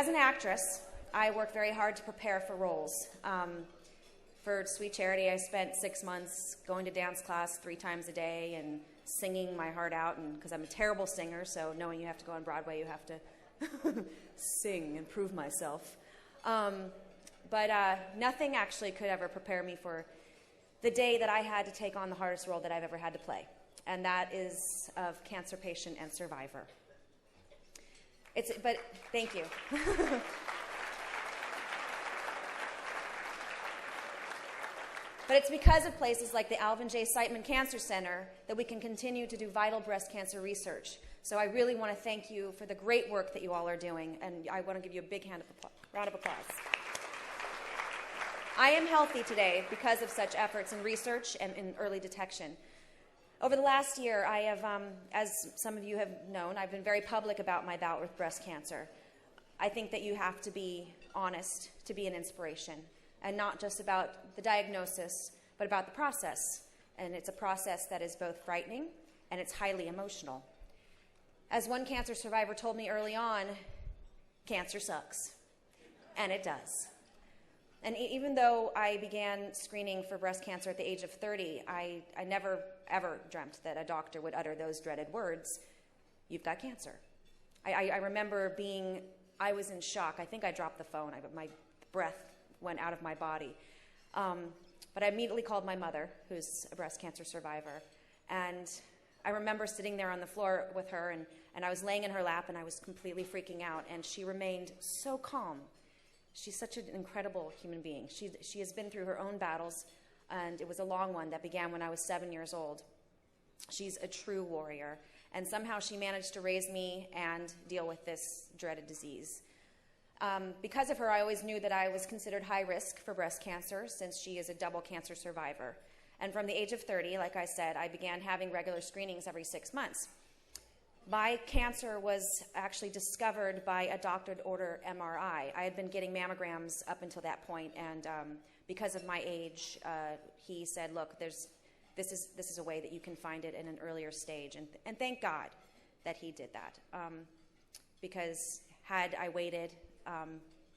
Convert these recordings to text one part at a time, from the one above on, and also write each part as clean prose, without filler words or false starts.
As an actress, I work very hard to prepare for roles. For Sweet Charity, I spent 6 months going to dance class 3 times a day and singing my heart out, and because I'm a terrible singer, so knowing you have to go on Broadway, you have to sing and prove myself. But nothing actually could ever prepare me for the day that I had to take on the hardest role that I've ever had to play, and that is of cancer patient and survivor. But thank you. But it's because of places like the Alvin J. Siteman Cancer Center that we can continue to do vital breast cancer research. So I really want to thank you for the great work that you all are doing, and I want to give you a big round of applause. I am healthy today because of such efforts in research and in early detection. Over the last year, I have, as some of you have known, I've been very public about my bout with breast cancer. I think that you have to be honest to be an inspiration, and not just about the diagnosis, but about the process. And it's a process that is both frightening and it's highly emotional. As one cancer survivor told me early on, cancer sucks. And it does. And even though I began screening for breast cancer at the age of 30, I never, ever dreamt that a doctor would utter those dreaded words, "You've got cancer." I remember I was in shock. I think I dropped the phone. My breath went out of my body. But I immediately called my mother, who's a breast cancer survivor. And I remember sitting there on the floor with her, and I was laying in her lap, and I was completely freaking out. And she remained so calm. She's such an incredible human being. She has been through her own battles, and it was a long one that began when I was 7 years old. She's a true warrior. And somehow she managed to raise me and deal with this dreaded disease. Because of her, I always knew that I was considered high risk for breast cancer, since she is a double cancer survivor. And from the age of 30, like I said, I began having regular screenings every 6 months. My cancer was actually discovered by a doctored order MRI. I had been getting mammograms up until that point, and because of my age, he said, "Look, this is a way that you can find it in an earlier stage." And thank God that he did that, because had I waited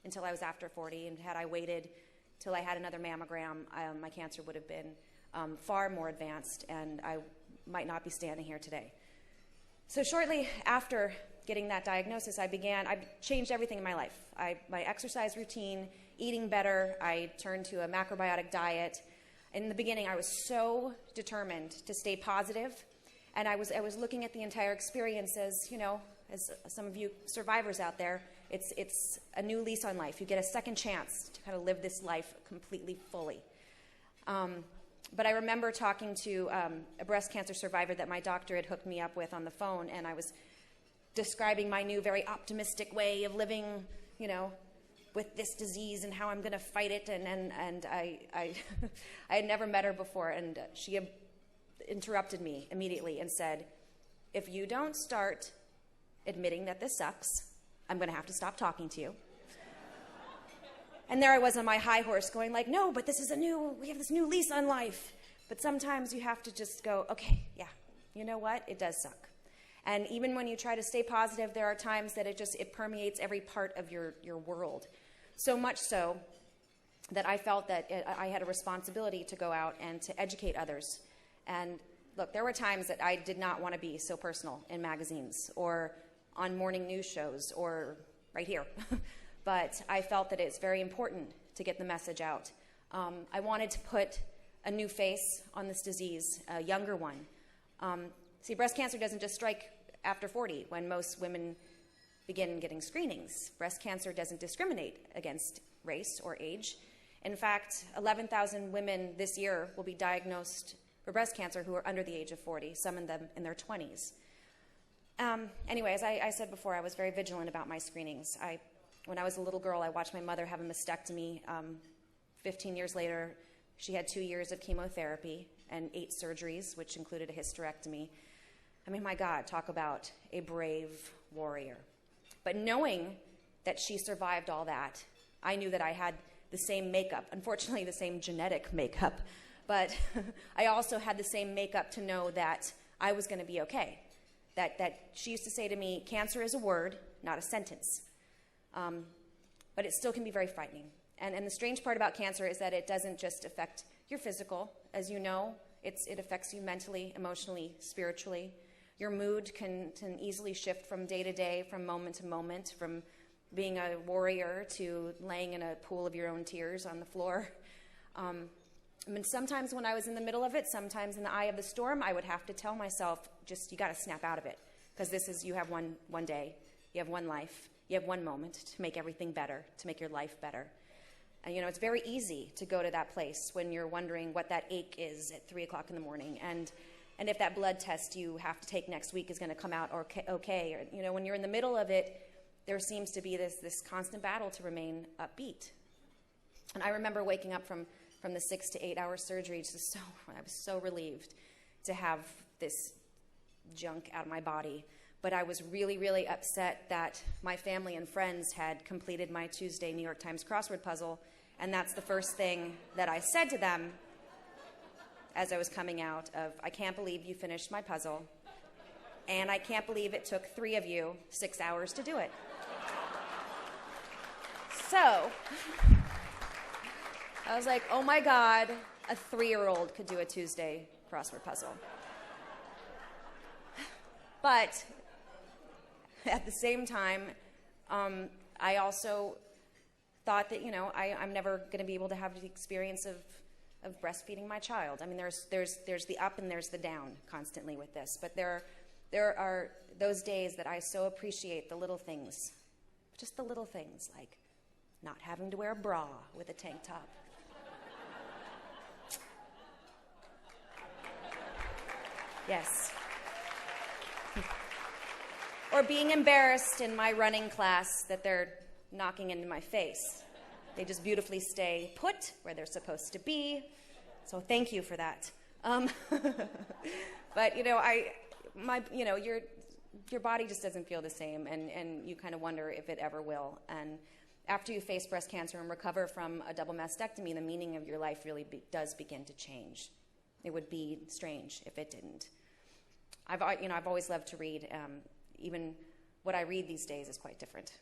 until I was after 40, and had I waited till I had another mammogram, my cancer would have been far more advanced, and I might not be standing here today. So shortly after getting that diagnosis, I changed everything in my life. My exercise routine, eating better, I turned to a macrobiotic diet. In the beginning, I was so determined to stay positive, and I was looking at the entire experience as, as some of you survivors out there, it's a new lease on life. You get a second chance to kind of live this life completely fully. But I remember talking to a breast cancer survivor that my doctor had hooked me up with on the phone, and I was describing my new, very optimistic way of living, with this disease and how I'm going to fight it. And I had never met her before, and she interrupted me immediately and said, "If you don't start admitting that this sucks, I'm going to have to stop talking to you." And there I was on my high horse going like, "No, but we have this new lease on life." But sometimes you have to just go, okay, yeah, you know what? It does suck. And even when you try to stay positive, there are times that it permeates every part of your world. So much so that I felt that I had a responsibility to go out and to educate others. And look, there were times that I did not want to be so personal in magazines or on morning news shows or right here. But I felt that it's very important to get the message out. I wanted to put a new face on this disease, a younger one. See, breast cancer doesn't just strike after 40 when most women begin getting screenings. Breast cancer doesn't discriminate against race or age. In fact, 11,000 women this year will be diagnosed for breast cancer who are under the age of 40, some of them in their 20s. Anyway, as I said before, I was very vigilant about my screenings. When I was a little girl, I watched my mother have a mastectomy. 15 years later, she had 2 years of chemotherapy and 8 surgeries, which included a hysterectomy. I mean, my God, talk about a brave warrior. But knowing that she survived all that, I knew that I had the same makeup, unfortunately the same genetic makeup, but I also had the same makeup to know that I was going to be okay. That she used to say to me, "Cancer is a word, not a sentence." But it still can be very frightening. And the strange part about cancer is that it doesn't just affect your physical. As you know, it affects you mentally, emotionally, spiritually. Your mood can easily shift from day to day, from moment to moment, from being a warrior to laying in a pool of your own tears on the floor. I mean, sometimes when I was in the middle of it, sometimes in the eye of the storm, I would have to tell myself, just, you got to snap out of it. Because you have one day, you have one life, you have one moment to make everything better, to make your life better. And, it's very easy to go to that place when you're wondering what that ache is at 3 o'clock in the morning. And if that blood test you have to take next week is going to come out okay. Or, when you're in the middle of it, there seems to be this constant battle to remain upbeat. And I remember waking up from the 6 to 8 hour surgery, I was so relieved to have this junk out of my body. But I was really, really upset that my family and friends had completed my Tuesday New York Times crossword puzzle, and that's the first thing that I said to them as I was coming out of, I can't believe you finished my puzzle, and I can't believe it took 3 of you 6 hours to do it. So I was like, oh my God, a 3-year-old could do a Tuesday crossword puzzle. But at the same time, I also thought that, I'm never going to be able to have the experience of breastfeeding my child. I mean, there's the up and there's the down constantly with this. But there are those days that I so appreciate the little things, just the little things, like not having to wear a bra with a tank top. Yes. Or being embarrassed in my running class that they're knocking into my face. They just beautifully stay put where they're supposed to be. So thank you for that. But your body just doesn't feel the same, and you kind of wonder if it ever will. And after you face breast cancer and recover from a double mastectomy, the meaning of your life really does begin to change. It would be strange if it didn't. I've always loved to read. Even what I read these days is quite different.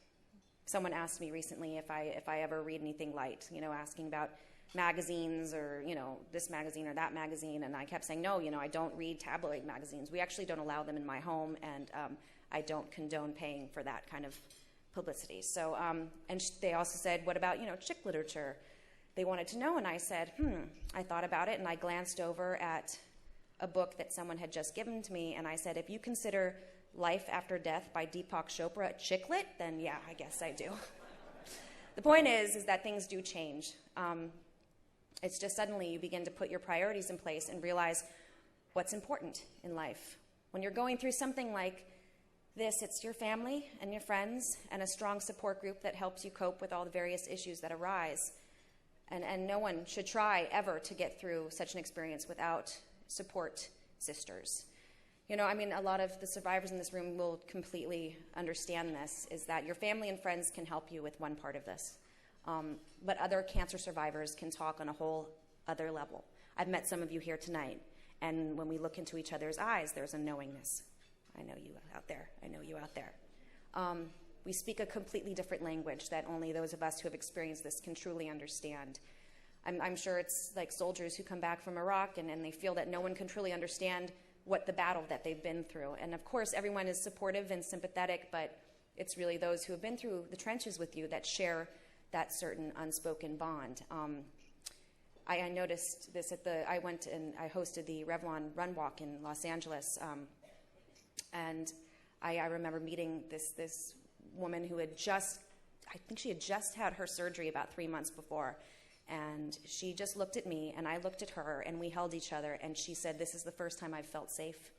Someone asked me recently if I ever read anything light, asking about magazines or, this magazine or that magazine, and I kept saying, no, I don't read tabloid magazines. We actually don't allow them in my home, and I don't condone paying for that kind of publicity. So, and they also said, what about, chick literature? They wanted to know, and I said, I thought about it, and I glanced over at a book that someone had just given to me, and I said, if you consider Life After Death by Deepak Chopra a chick lit, then yeah, I guess I do. The point is that things do change. It's just suddenly you begin to put your priorities in place and realize what's important in life. When you're going through something like this, it's your family and your friends and a strong support group that helps you cope with all the various issues that arise. And no one should try ever to get through such an experience without support sisters. A lot of the survivors in this room will completely understand this, is that your family and friends can help you with one part of this. But other cancer survivors can talk on a whole other level. I've met some of you here tonight, and when we look into each other's eyes, there's a knowingness. I know you out there. I know you out there. We speak a completely different language that only those of us who have experienced this can truly understand. I'm sure it's like soldiers who come back from Iraq, and they feel that no one can truly understand what the battle that they've been through. And of course, everyone is supportive and sympathetic, but it's really those who have been through the trenches with you that share that certain unspoken bond. I noticed this I went and I hosted the Revlon Run Walk in Los Angeles, and I remember meeting this woman who had just had her surgery about 3 months before. And she just looked at me, and I looked at her, and we held each other, and she said, this is the first time I've felt safe